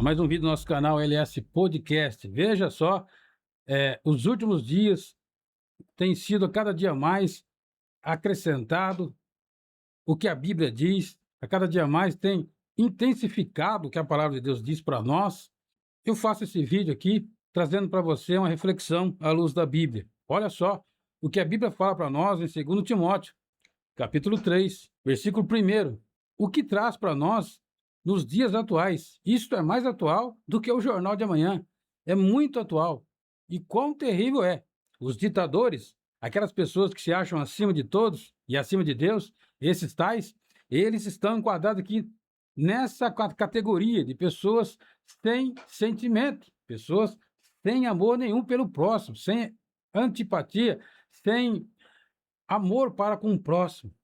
mais um vídeo do nosso canal LS Podcast. Veja só, os últimos dias tem sido cada dia mais acrescentado o que a Bíblia diz, a cada dia mais tem intensificado o que a palavra de Deus diz para nós. Eu faço esse vídeo aqui trazendo para você uma reflexão à luz da Bíblia. Olha só o que a Bíblia fala para nós em 2 Timóteo, capítulo 3, versículo 1. O que traz para nós nos dias atuais. Isto é mais atual do que o jornal de amanhã. É muito atual. E quão terrível é. Os ditadores, aquelas pessoas que se acham acima de todos e acima de Deus, esses tais, eles estão enquadrados aqui nessa categoria de pessoas sem sentimento, pessoas sem amor nenhum pelo próximo, sem antipatia, sem amor para com o próximo.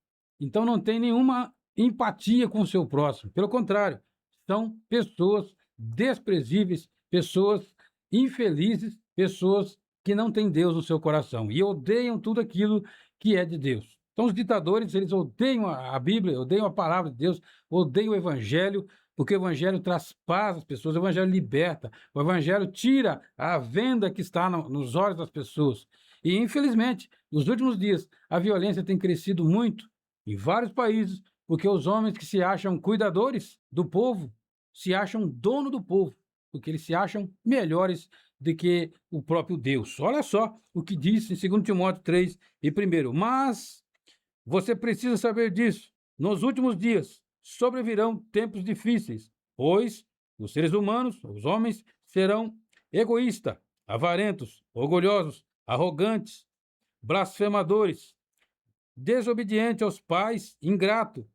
Então não tem nenhuma empatia com o seu próximo. Pelo contrário, são pessoas desprezíveis, pessoas infelizes, pessoas que não têm Deus no seu coração e odeiam tudo aquilo que é de Deus. Então os ditadores, eles odeiam a Bíblia, odeiam a palavra de Deus, odeiam o Evangelho, porque o Evangelho traz paz às pessoas, o Evangelho liberta, o Evangelho tira a venda que está nos olhos das pessoas. E, infelizmente, nos últimos dias, a violência tem crescido muito em vários países, porque os homens que se acham cuidadores do povo, se acham dono do povo, porque eles se acham melhores do que o próprio Deus. Olha só o que diz em 2 Timóteo 3 e 1. Mas você precisa saber disso. Nos últimos dias sobrevirão tempos difíceis, pois os seres humanos, os homens, serão egoístas, avarentos, orgulhosos, arrogantes, blasfemadores, desobedientes aos pais, ingrato,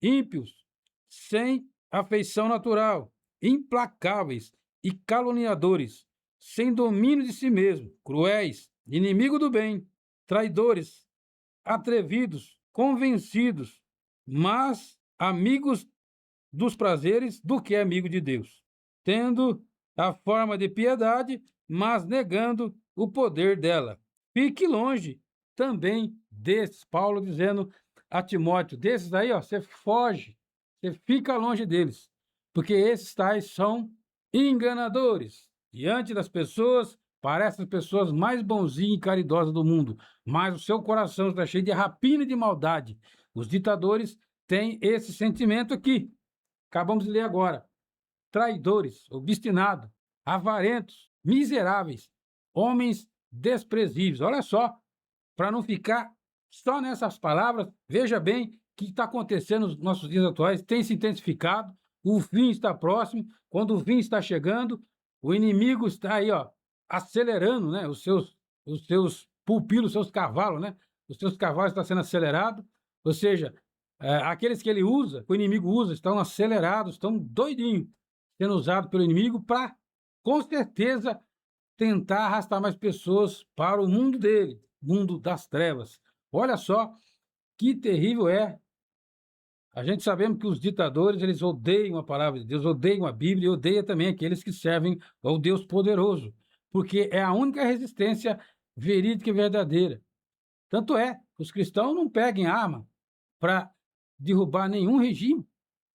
ímpios, sem afeição natural, implacáveis e caluniadores, sem domínio de si mesmo, cruéis, inimigo do bem, traidores, atrevidos, convencidos, mas amigos dos prazeres do que amigo de Deus, tendo a forma de piedade, mas negando o poder dela. Fique longe também desses, Paulo dizendo a Timóteo, desses aí, ó, você foge, você fica longe deles, porque esses tais são enganadores. Diante das pessoas, parecem as pessoas mais bonzinhas e caridosas do mundo, mas o seu coração está cheio de rapina e de maldade. Os ditadores têm esse sentimento aqui. Acabamos de ler agora. Traidores, obstinados, avarentos, miseráveis, homens desprezíveis. Olha só, para não ficar só nessas palavras, veja bem o que está acontecendo nos nossos dias atuais, tem se intensificado, o fim está próximo, quando o fim está chegando, o inimigo está aí, ó, acelerando, né, os seus pupilos, os seus cavalos, né, os seus cavalos estão sendo acelerados, ou seja, aqueles que ele usa, que o inimigo usa, estão acelerados, estão doidinhos, sendo usados pelo inimigo para, com certeza, tentar arrastar mais pessoas para o mundo dele, mundo das trevas. Olha só que terrível é. A gente sabemos que os ditadores, eles odeiam a palavra de Deus, odeiam a Bíblia e odeiam também aqueles que servem ao Deus poderoso, porque é a única resistência verídica e verdadeira. Tanto é, os cristãos não peguem arma para derrubar nenhum regime,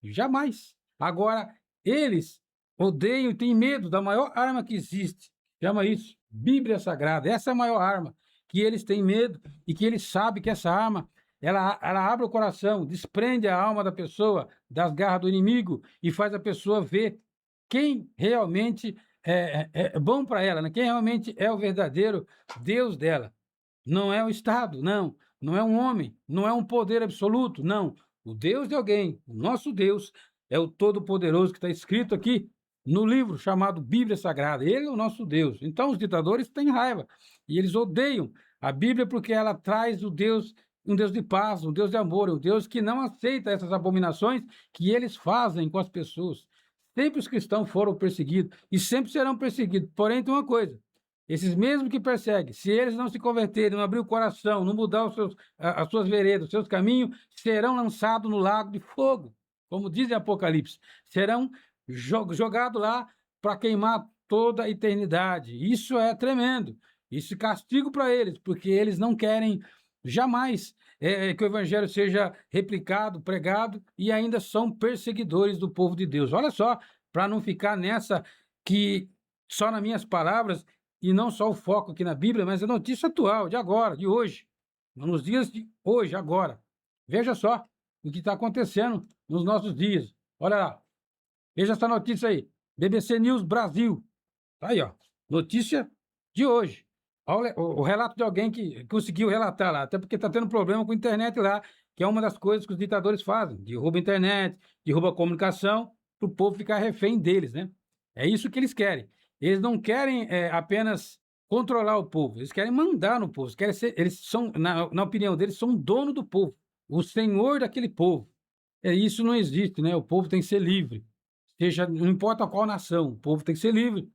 jamais. Agora, eles odeiam e têm medo da maior arma que existe, chama isso Bíblia Sagrada. Essa é a maior arma, que eles têm medo e que eles sabem que essa arma, ela abre o coração, desprende a alma da pessoa das garras do inimigo e faz a pessoa ver quem realmente é bom para ela, né? Quem realmente é o verdadeiro Deus dela. Não é o Estado, não. Não é um homem, não é um poder absoluto, não. O Deus de alguém, o nosso Deus, é o Todo-Poderoso que está escrito aqui no livro chamado Bíblia Sagrada. Ele é o nosso Deus. Então os ditadores têm raiva e eles odeiam a Bíblia porque ela traz o Deus, um Deus de paz, um Deus de amor, um Deus que não aceita essas abominações que eles fazem com as pessoas. Sempre os cristãos foram perseguidos e sempre serão perseguidos. Porém, tem uma coisa: esses mesmos que perseguem, se eles não se converterem, não abrir o coração, não mudar as suas veredas, os seus caminhos, serão lançados no lago de fogo, como diz em Apocalipse. Serão jogados lá para queimar toda a eternidade. Isso é tremendo. Isso é castigo para eles, porque eles não querem jamais que o evangelho seja replicado, pregado, e ainda são perseguidores do povo de Deus. Olha só para não ficar nessa que só nas minhas palavras e não só o foco aqui na Bíblia, mas a notícia atual, de agora, de hoje, nos dias de hoje, agora. Veja só o que está acontecendo nos nossos dias. Olha lá, veja essa notícia aí, BBC News Brasil. Tá aí, ó, notícia de hoje. Olha o relato de alguém que conseguiu relatar lá, até porque está tendo problema com a internet lá, que é uma das coisas que os ditadores fazem, derruba a internet, derruba a comunicação, para o povo ficar refém deles, né? É isso que eles querem. Eles não querem apenas controlar o povo, eles querem mandar no povo, eles são, na opinião deles, são dono do povo, o senhor daquele povo. Isso não existe, né? O povo tem que ser livre, seja, não importa qual nação, o povo tem que ser livre,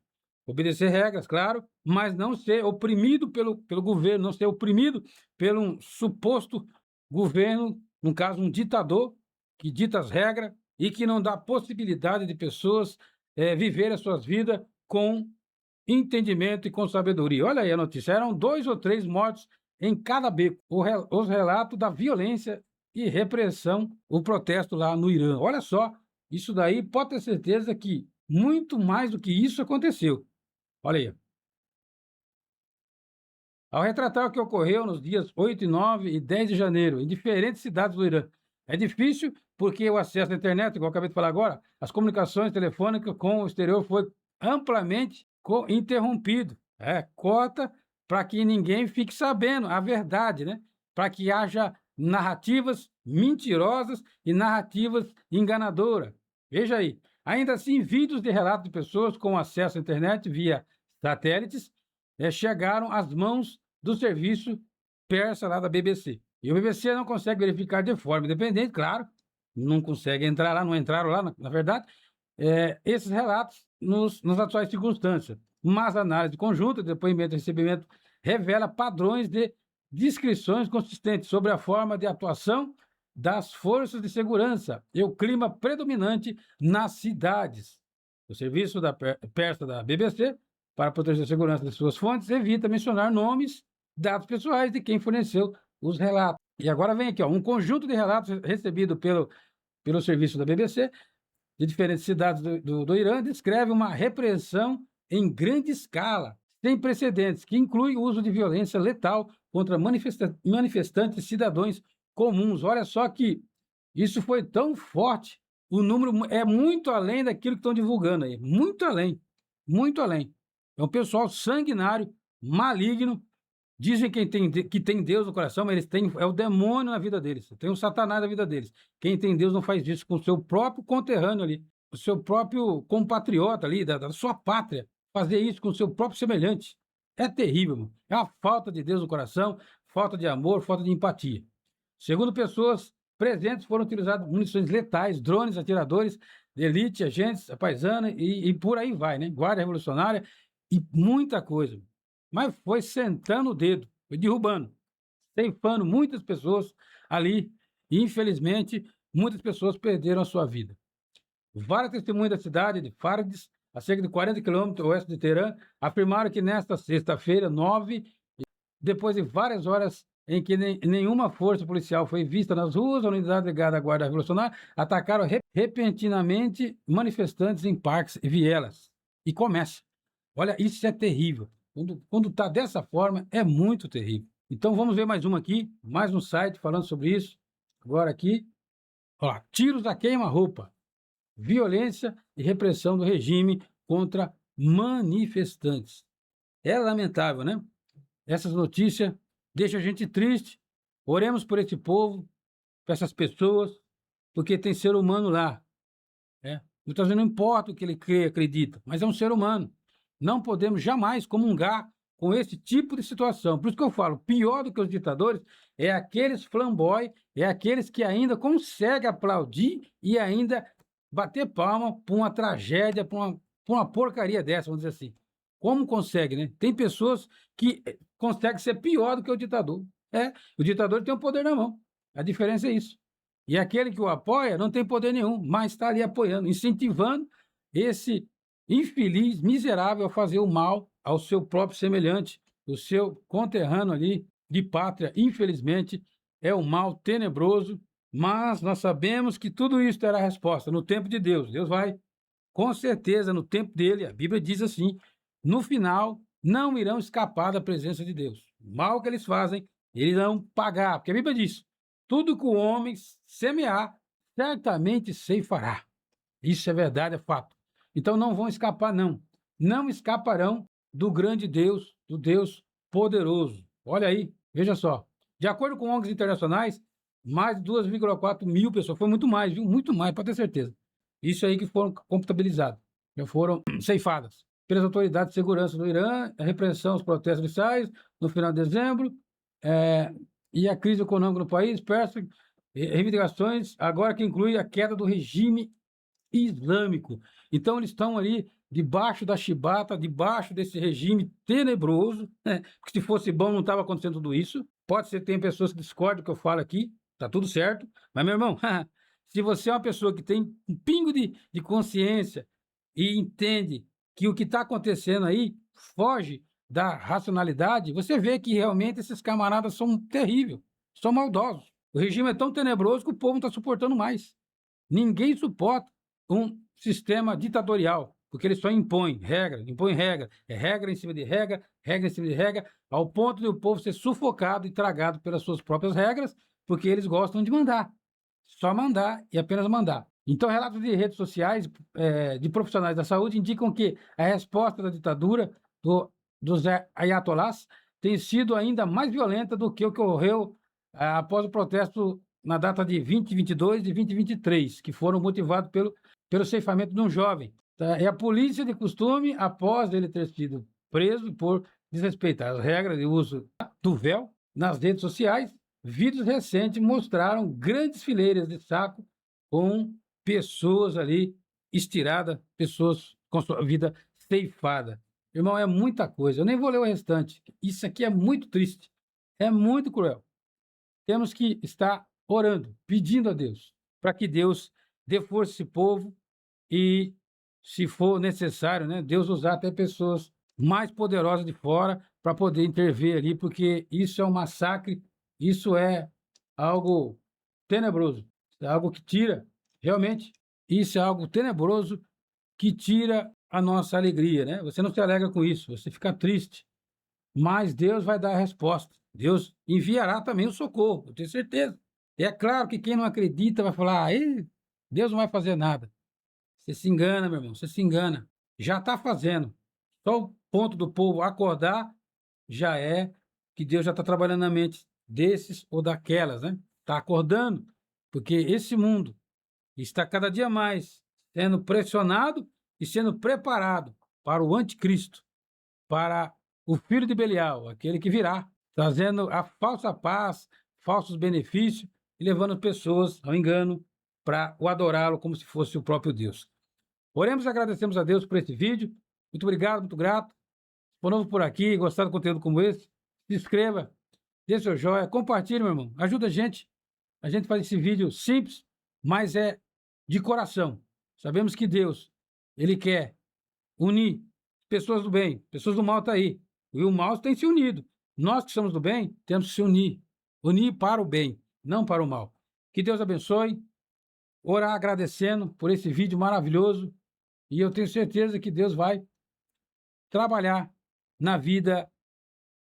obedecer regras, claro, mas não ser oprimido pelo governo, não ser oprimido pelo um suposto governo, no caso, um ditador, que dita as regras e que não dá possibilidade de pessoas viver as suas vidas com entendimento e com sabedoria. Olha aí a notícia, eram 2 ou 3 mortos em cada beco. Os relatos da violência e repressão, o protesto lá no Irã. Olha só, isso daí pode ter certeza que muito mais do que isso aconteceu. Olha aí. Ao retratar o que ocorreu nos dias 8, 9 e 10 de janeiro, em diferentes cidades do Irã, é difícil porque o acesso à internet, igual eu acabei de falar agora, as comunicações telefônicas com o exterior foi amplamente interrompido. Cota para que ninguém fique sabendo a verdade, né? Para que haja narrativas mentirosas e narrativas enganadoras. Veja aí. Ainda assim, vídeos de relatos de pessoas com acesso à internet via satélites chegaram às mãos do serviço persa lá da BBC. E o BBC não consegue verificar de forma independente, claro, não consegue entrar lá, não entraram lá, na verdade, esses relatos nas atuais circunstâncias. Mas a análise conjunta, depoimento e recebimento, revela padrões de descrições consistentes sobre a forma de atuação das forças de segurança e o clima predominante nas cidades. O serviço da persa da BBC, para proteger a segurança de suas fontes, evita mencionar nomes, dados pessoais de quem forneceu os relatos. E agora vem aqui, ó, um conjunto de relatos recebido pelo serviço da BBC de diferentes cidades do Irã descreve uma repressão em grande escala, sem precedentes, que inclui o uso de violência letal contra manifestantes cidadãos comuns. Olha só que isso foi tão forte, o número é muito além daquilo que estão divulgando aí, muito além, muito além. É um pessoal sanguinário, maligno. Dizem que tem Deus no coração, mas eles têm o demônio na vida deles, tem o Satanás na vida deles. Quem tem Deus não faz isso com o seu próprio conterrâneo ali, o seu próprio compatriota ali, da sua pátria, fazer isso com o seu próprio semelhante. É terrível, mano. É uma falta de Deus no coração, falta de amor, falta de empatia. Segundo pessoas presentes, foram utilizadas munições letais, drones, atiradores de elite, agentes, a paisana e por aí vai, né? Guarda revolucionária e muita coisa. Mas foi sentando o dedo, foi derrubando, ceifando muitas pessoas ali. E, infelizmente, muitas pessoas perderam a sua vida. Várias testemunhas da cidade de Fardes, a cerca de 40 quilômetros oeste de Teherã, afirmaram que nesta sexta-feira, 9, depois de várias horas em que nenhuma força policial foi vista nas ruas, a unidade ligada à Guarda Revolucionária atacaram repentinamente manifestantes em parques e vielas. E começa. Olha, isso é terrível. Quando está dessa forma, é muito terrível. Então, vamos ver mais uma aqui, mais um site falando sobre isso. Agora aqui, ó, tiros a queima-roupa, violência e repressão do regime contra manifestantes. É lamentável, né? Essas notícias deixam a gente triste. Oremos por esse povo, por essas pessoas, porque tem ser humano lá. Muitas vezes não importa o que ele crê, acredita, mas é um ser humano. Não podemos jamais comungar com esse tipo de situação. Por isso que eu falo, pior do que os ditadores é aqueles flamboy, é aqueles que ainda conseguem aplaudir e ainda bater palma por uma tragédia, por uma porcaria dessa, vamos dizer assim. Como consegue, né? Tem pessoas que conseguem ser pior do que o ditador. O ditador tem o poder na mão. A diferença é isso. E aquele que o apoia não tem poder nenhum, mas está ali apoiando, incentivando esse infeliz, miserável a fazer o mal ao seu próprio semelhante, o seu conterrâneo ali de pátria. Infelizmente, é um mal tenebroso, mas nós sabemos que tudo isso terá resposta no tempo de Deus. Deus vai com certeza, no tempo dele, a Bíblia diz assim, no final, não irão escapar da presença de Deus. O mal que eles fazem, eles irão pagar, porque a Bíblia diz, tudo que o homem semear, certamente ceifará. Isso é verdade, é fato. Então não vão escapar, não. Não escaparão do grande Deus, do Deus poderoso. Olha aí, veja só. De acordo com ONGs internacionais, mais de 2,4 mil pessoas, foi muito mais, viu? Muito mais, pode ter certeza. Isso aí que foram computabilizados, já foram ceifadas pelas autoridades de segurança do Irã, a repressão aos protestos iniciais no final de dezembro, e a crise econômica no país, reivindicações, agora que inclui a queda do regime islâmico. Então, eles estão ali debaixo da chibata, debaixo desse regime tenebroso, né? Porque se fosse bom, não estava acontecendo tudo isso. Pode ser que tenha pessoas que discordam do que eu falo aqui, tá tudo certo. Mas, meu irmão, se você é uma pessoa que tem um pingo de consciência e entende que o que está acontecendo aí foge da racionalidade, você vê que realmente esses camaradas são terríveis, são maldosos. O regime é tão tenebroso que o povo não está suportando mais. Ninguém suporta um sistema ditatorial, porque ele só impõe regra, é regra em cima de regra, regra em cima de regra, ao ponto de o povo ser sufocado e tragado pelas suas próprias regras, porque eles gostam de mandar, só mandar e apenas mandar. Então, relatos de redes sociais de profissionais da saúde indicam que a resposta da ditadura dos ayatolás tem sido ainda mais violenta do que o que ocorreu após o protesto na data de 2022 e 2023, que foram motivados pelo ceifamento de um jovem. Tá? E a polícia, de costume, após ele ter sido preso por desrespeitar as regras de uso do véu nas redes sociais, vídeos recentes mostraram grandes fileiras de saco com pessoas ali estiradas, pessoas com sua vida ceifada. Irmão, é muita coisa. Eu nem vou ler o restante. Isso aqui é muito triste. É muito cruel. Temos que estar orando, pedindo a Deus, para que Deus dê força a esse povo e, se for necessário, né, Deus usar até pessoas mais poderosas de fora para poder intervir ali, porque isso é um massacre, isso é algo tenebroso, é algo que tira, realmente, isso é algo tenebroso que tira a nossa alegria, né? Você não se alegra com isso, você fica triste, mas Deus vai dar a resposta. Deus enviará também o socorro, eu tenho certeza. E é claro que quem não acredita vai falar, Deus não vai fazer nada. Você se engana, meu irmão, você se engana. Já está fazendo. Só o ponto do povo acordar já é que Deus já está trabalhando na mente desses ou daquelas, né? Está acordando, porque esse mundo está cada dia mais sendo pressionado e sendo preparado para o anticristo, para o filho de Belial, aquele que virá, trazendo a falsa paz, falsos benefícios e levando pessoas ao engano para o adorá-lo como se fosse o próprio Deus. Oremos e agradecemos a Deus por esse vídeo. Muito obrigado, muito grato. Se for novo por aqui, gostar de conteúdo como esse, se inscreva, dê seu joinha, compartilhe, meu irmão. Ajuda a gente. A gente faz esse vídeo simples, mas é de coração. Sabemos que Deus, Ele quer unir pessoas do bem, pessoas do mal está aí. E o mal tem se unido. Nós que somos do bem, temos que se unir. Unir para o bem, não para o mal. Que Deus abençoe. Orar agradecendo por esse vídeo maravilhoso. E eu tenho certeza que Deus vai trabalhar na vida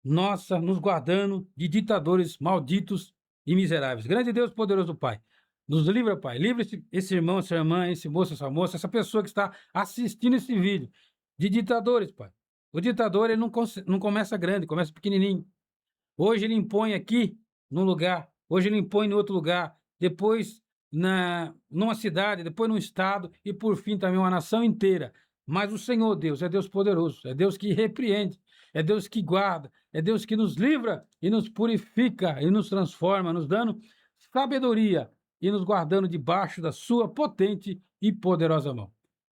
nossa, nos guardando de ditadores malditos e miseráveis. Grande Deus, poderoso Pai, nos livra, Pai. Livra esse irmão, essa irmã, esse moço, essa moça, essa pessoa que está assistindo esse vídeo de ditadores, Pai. O ditador, ele não começa grande, começa pequenininho. Hoje ele impõe aqui num lugar, hoje ele impõe em outro lugar, depois numa cidade, depois num estado e por fim também uma nação inteira. Mas o Senhor Deus é Deus poderoso, é Deus que repreende, é Deus que guarda, é Deus que nos livra e nos purifica e nos transforma, nos dando sabedoria e nos guardando debaixo da sua potente e poderosa mão.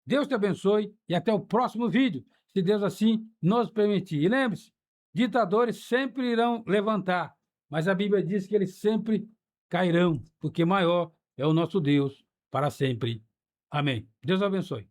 Deus te abençoe e até o próximo vídeo, se Deus assim nos permitir. E lembre-se, ditadores sempre irão levantar, mas a Bíblia diz que eles sempre cairão, porque maior é o nosso Deus para sempre. Amém. Deus abençoe.